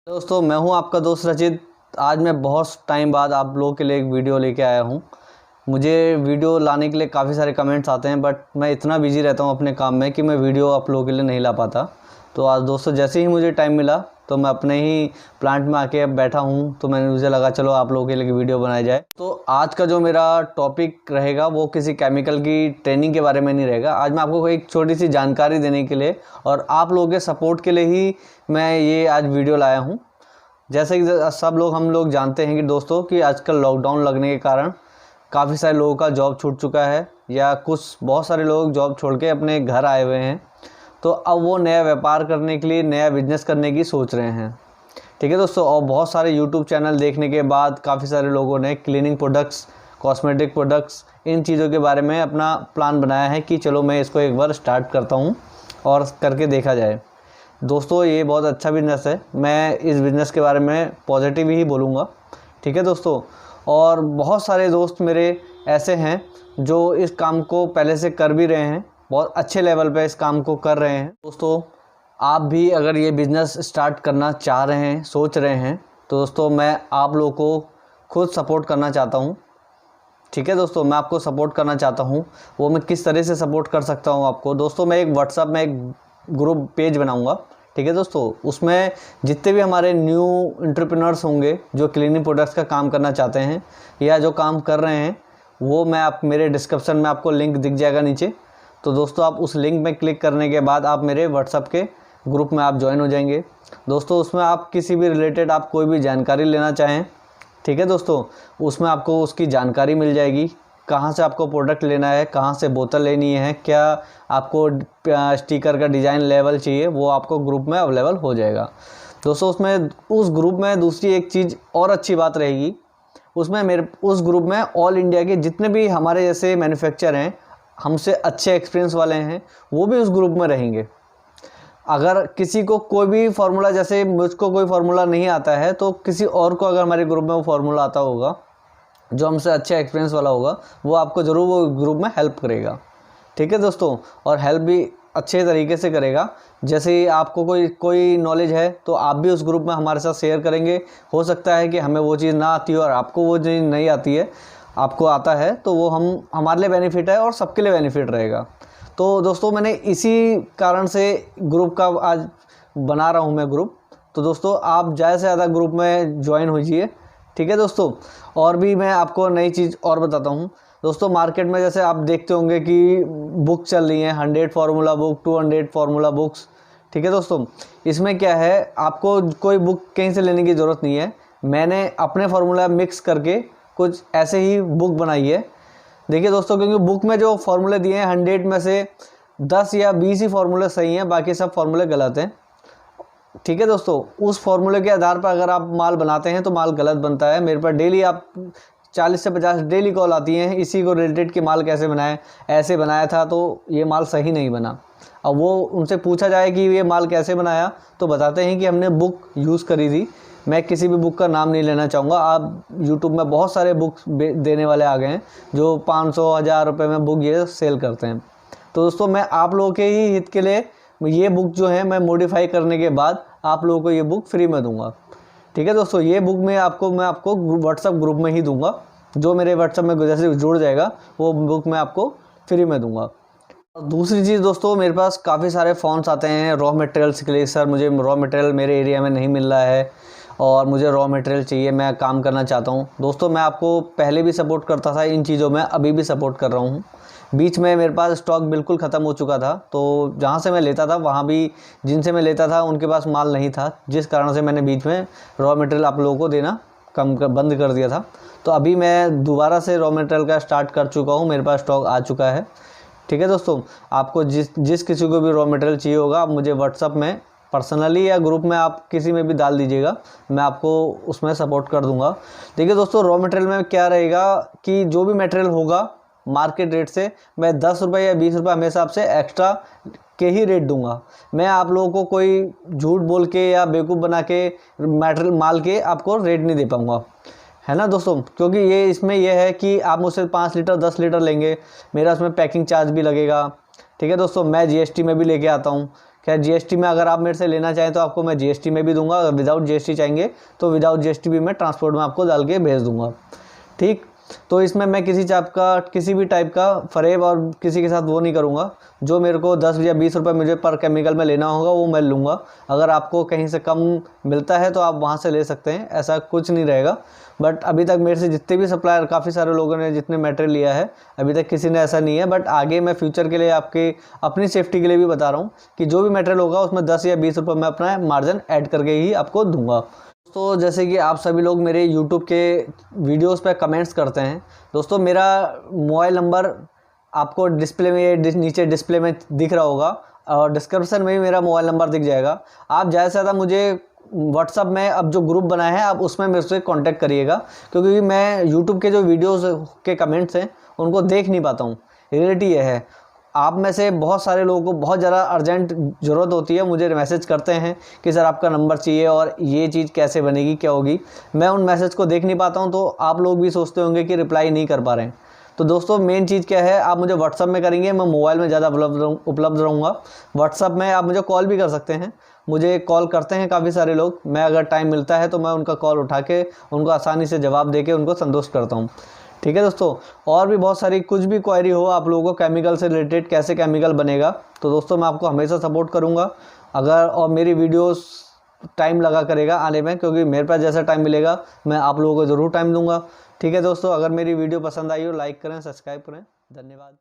दोस्तों मैं हूं आपका दोस्त रचित। आज मैं बहुत टाइम बाद आप लोगों के लिए एक वीडियो लेके आया हूं। मुझे वीडियो लाने के लिए काफ़ी सारे कमेंट्स आते हैं, बट मैं इतना बिजी रहता हूं अपने काम में कि मैं वीडियो आप लोगों के लिए नहीं ला पाता। तो आज दोस्तों जैसे ही मुझे टाइम मिला तो मैं अपने ही प्लांट में आके अब बैठा हूं, तो मुझे लगा चलो आप लोगों के लिए वीडियो बनाया जाए। तो आज का जो मेरा टॉपिक रहेगा वो किसी केमिकल की ट्रेनिंग के बारे में नहीं रहेगा। आज मैं आपको एक छोटी सी जानकारी देने के लिए और आप लोगों के सपोर्ट के लिए ही मैं ये आज वीडियो लाया हूँ। जैसे कि सब लोग हम लोग जानते हैं कि दोस्तों कि आजकल लॉकडाउन लगने के कारण काफ़ी सारे लोगों का जॉब छूट चुका है, या बहुत सारे लोग जॉब छोड़ के अपने घर आए हुए हैं। तो अब वो नया व्यापार करने के लिए, नया बिजनेस करने की सोच रहे हैं। ठीक है दोस्तों, और बहुत सारे यूट्यूब चैनल देखने के बाद काफ़ी सारे लोगों ने क्लीनिंग प्रोडक्ट्स, कॉस्मेटिक प्रोडक्ट्स, इन चीज़ों के बारे में अपना प्लान बनाया है कि चलो मैं इसको एक बार स्टार्ट करता हूँ और करके देखा जाए। दोस्तों ये बहुत अच्छा बिज़नेस है, मैं इस बिज़नेस के बारे में पॉजिटिव ही बोलूँगा। ठीक है दोस्तों, और बहुत सारे दोस्त मेरे ऐसे हैं जो इस काम को पहले से कर भी रहे हैं, बहुत अच्छे लेवल पे इस काम को कर रहे हैं। दोस्तों आप भी अगर ये बिज़नेस स्टार्ट करना चाह रहे हैं, सोच रहे हैं, तो दोस्तों मैं आप लोगों को खुद सपोर्ट करना चाहता हूँ। ठीक है दोस्तों, मैं आपको सपोर्ट करना चाहता हूँ। वो मैं किस तरह से सपोर्ट कर सकता हूँ आपको, दोस्तों मैं एक व्हाट्सएप में एक ग्रुप पेज बनाऊँगा। ठीक है दोस्तों, उसमें जितने भी हमारे न्यू एंटरप्रेन्योर्स होंगे जो क्लीनिंग प्रोडक्ट्स का काम करना चाहते हैं या जो काम कर रहे हैं, वो मेरे डिस्क्रिप्शन में आपको लिंक दिख जाएगा नीचे। तो दोस्तों आप उस लिंक में क्लिक करने के बाद आप मेरे व्हाट्सएप के ग्रुप में आप ज्वाइन हो जाएंगे। दोस्तों उसमें आप किसी भी रिलेटेड आप कोई भी जानकारी लेना चाहें, ठीक है दोस्तों, उसमें आपको उसकी जानकारी मिल जाएगी। कहाँ से आपको प्रोडक्ट लेना है, कहाँ से बोतल लेनी है, क्या आपको स्टिकर का डिज़ाइन लेवल चाहिए, वो आपको ग्रुप में अवेलेबल हो जाएगा। दोस्तों उस ग्रुप में दूसरी एक चीज़ और अच्छी बात रहेगी, उस ग्रुप में ऑल इंडिया के जितने भी हमारे जैसे मैन्युफैक्चर हैं, हमसे अच्छे एक्सपीरियंस वाले हैं, वो भी उस ग्रुप में रहेंगे। अगर किसी को कोई भी फार्मूला, जैसे मुझको कोई फार्मूला नहीं आता है, तो किसी और को अगर हमारे ग्रुप में वो फार्मूला आता होगा जो हमसे अच्छा एक्सपीरियंस वाला होगा, वो आपको ज़रूर वो ग्रुप में हेल्प करेगा। ठीक है दोस्तों, और हेल्प भी अच्छे तरीके से करेगा। जैसे ही आपको कोई नॉलेज है तो आप भी उस ग्रुप में हमारे साथ शेयर करेंगे। हो सकता है कि हमें वो चीज़ ना आती हो और आपको वो चीज़ नहीं आती है, आपको आता है, तो वो हमारे लिए बेनिफिट है और सबके लिए बेनिफिट रहेगा। तो दोस्तों मैंने इसी कारण से ग्रुप का आज बना रहा हूँ मैं ग्रुप। तो दोस्तों आप ज़्यादा से ज़्यादा ग्रुप में ज्वाइन होइए। ठीक है दोस्तों, और भी मैं आपको नई चीज़ और बताता हूँ। दोस्तों मार्केट में जैसे आप देखते होंगे कि बुक चल रही हैं, 100 फार्मूला बुक, 200 फार्मूला बुक्स। ठीक है दोस्तों, इसमें क्या है, आपको कोई बुक कहीं से लेने की ज़रूरत नहीं है। मैंने अपने फार्मूला मिक्स करके कुछ ऐसे ही बुक बनाई है। देखिए दोस्तों, क्योंकि बुक में जो फार्मूले दिए हैं 100 में से 10 या 20 ही फार्मूले सही हैं, बाकी सब फार्मूले गलत हैं। ठीक है दोस्तों, उस फार्मूले के आधार पर अगर आप माल बनाते हैं तो माल गलत बनता है। मेरे पर डेली 40 से 50 डेली कॉल आती हैं इसी को रिलेटेड कि माल कैसे बनाएं, ऐसे बनाया था तो ये माल सही नहीं बना। अब वो उनसे पूछा जाए कि ये माल कैसे बनाया, तो बताते हैं कि हमने बुक यूज़ करी थी। मैं किसी भी बुक का नाम नहीं लेना चाहूँगा। आप यूट्यूब में बहुत सारे बुक देने वाले आ गए हैं जो 500-1000 रुपये में बुक ये सेल करते हैं। तो दोस्तों मैं आप लोगों के ही हित के लिए ये बुक जो है मैं मॉडिफाई करने के बाद आप लोगों को ये बुक फ्री में दूंगा। ठीक है दोस्तों, ये बुक मैं आपको व्हाट्सएप ग्रुप में ही दूंगा। जो मेरे व्हाट्सएप में जैसे जुड़ जाएगा वो बुक मैं आपको फ्री में दूंगा। दूसरी चीज़ दोस्तों, मेरे पास काफ़ी सारे फ़ोन्स आते हैं रॉ मटेरियल्स के लिए। सर मुझे रॉ मटेरियल मेरे एरिया में नहीं मिल रहा है और मुझे रॉ मटेरियल चाहिए, मैं काम करना चाहता हूँ। दोस्तों मैं आपको पहले भी सपोर्ट करता था इन चीज़ों में, अभी भी सपोर्ट कर रहा हूँ। बीच में मेरे पास स्टॉक बिल्कुल ख़त्म हो चुका था, तो जहाँ से मैं लेता था वहाँ भी जिनसे मैं लेता था उनके पास माल नहीं था, जिस कारण से मैंने बीच में रॉ मटेरियल आप लोगों को देना बंद कर दिया था। तो अभी मैं दोबारा से रॉ मटेरियल का स्टार्ट कर चुका हूँ, मेरे पास स्टॉक आ चुका है। ठीक है दोस्तों, आपको जिस किसी को भी रॉ मटेरियल चाहिए होगा, आप मुझे व्हाट्सअप में पर्सनली या ग्रुप में आप किसी में भी डाल दीजिएगा, मैं आपको उसमें सपोर्ट कर दूंगा। देखिए दोस्तों, रॉ मटेरियल में क्या रहेगा कि जो भी मटेरियल होगा मार्केट रेट से मैं 10 रुपये या 20 रुपये हमेशा आपसे एक्स्ट्रा के ही रेट दूंगा। मैं आप लोगों को कोई झूठ बोल के या बेवकूफ़ बना के मटेरियल माल के आपको रेट नहीं दे पाऊँगा, है ना दोस्तों। क्योंकि इसमें यह है कि आप मुझसे 5 लीटर 10 लीटर लेंगे, मेरा उसमें पैकिंग चार्ज भी लगेगा। ठीक है दोस्तों, मैं जीएसटी में भी लेके आता हूँ। खैर जीएसटी में अगर आप मेरे से लेना चाहें तो आपको मैं जीएसटी में भी दूंगा, अगर विदाउट जीएसटी चाहेंगे तो विदाउट जीएसटी भी मैं ट्रांसपोर्ट में आपको डाल के भेज दूंगा। ठीक, तो इसमें मैं किसी भी टाइप का फरेब और किसी के साथ वो नहीं करूँगा। जो मेरे को 10 या 20 रुपये मुझे पर केमिकल में लेना होगा वो मैं लूँगा। अगर आपको कहीं से कम मिलता है तो आप वहाँ से ले सकते हैं, ऐसा कुछ नहीं रहेगा। बट अभी तक मेरे से जितने भी सप्लायर, काफ़ी सारे लोगों ने जितने मटेरियल लिया है, अभी तक किसी ने ऐसा नहीं है। बट आगे मैं फ्यूचर के लिए आपके अपनी सेफ्टी के लिए भी बता रहा हूँ कि जो भी मटेरियल होगा उसमें 10 या 20 रुपये मैं अपना मार्जिन ऐड करके ही आपको दूंगा। तो जैसे कि आप सभी लोग मेरे YouTube के वीडियोस पे कमेंट्स करते हैं दोस्तों, मेरा मोबाइल नंबर आपको डिस्प्ले में, नीचे डिस्प्ले में दिख रहा होगा और डिस्क्रिप्शन में भी मेरा मोबाइल नंबर दिख जाएगा। आप ज़्यादा से ज़्यादा मुझे व्हाट्सअप में अब जो ग्रुप बनाया है आप उसमें मेरे से कांटेक्ट करिएगा, क्योंकि मैं YouTube के जो वीडियोस के कमेंट्स हैं उनको देख नहीं पाता हूँ। रियलिटी ये है, आप में से बहुत सारे लोगों को बहुत ज़्यादा अर्जेंट ज़रूरत होती है, मुझे मैसेज करते हैं कि सर आपका नंबर चाहिए और ये चीज़ कैसे बनेगी, क्या होगी। मैं उन मैसेज को देख नहीं पाता हूँ, तो आप लोग भी सोचते होंगे कि रिप्लाई नहीं कर पा रहे हैं। तो दोस्तों मेन चीज़ क्या है, आप मुझे व्हाट्सअप में करेंगे, मैं मोबाइल में ज़्यादा उपलब्ध रहूँगा। व्हाट्सअप में आप मुझे कॉल भी कर सकते हैं, मुझे कॉल करते हैं काफ़ी सारे लोग। मैं अगर टाइम मिलता है तो मैं उनका कॉल उठा के उनको आसानी से जवाब दे के उनको संतुष्ट करता हूँ। ठीक है दोस्तों, और भी बहुत सारी कुछ भी क्वेरी हो आप लोगों को केमिकल से रिलेटेड, कैसे केमिकल बनेगा, तो दोस्तों मैं आपको हमेशा सपोर्ट करूंगा। अगर और मेरी वीडियोस टाइम लगा करेगा आने में, क्योंकि मेरे पास जैसा टाइम मिलेगा मैं आप लोगों को ज़रूर टाइम दूंगा। ठीक है दोस्तों, अगर मेरी वीडियो पसंद आई हो लाइक करें, सब्सक्राइब करें। धन्यवाद।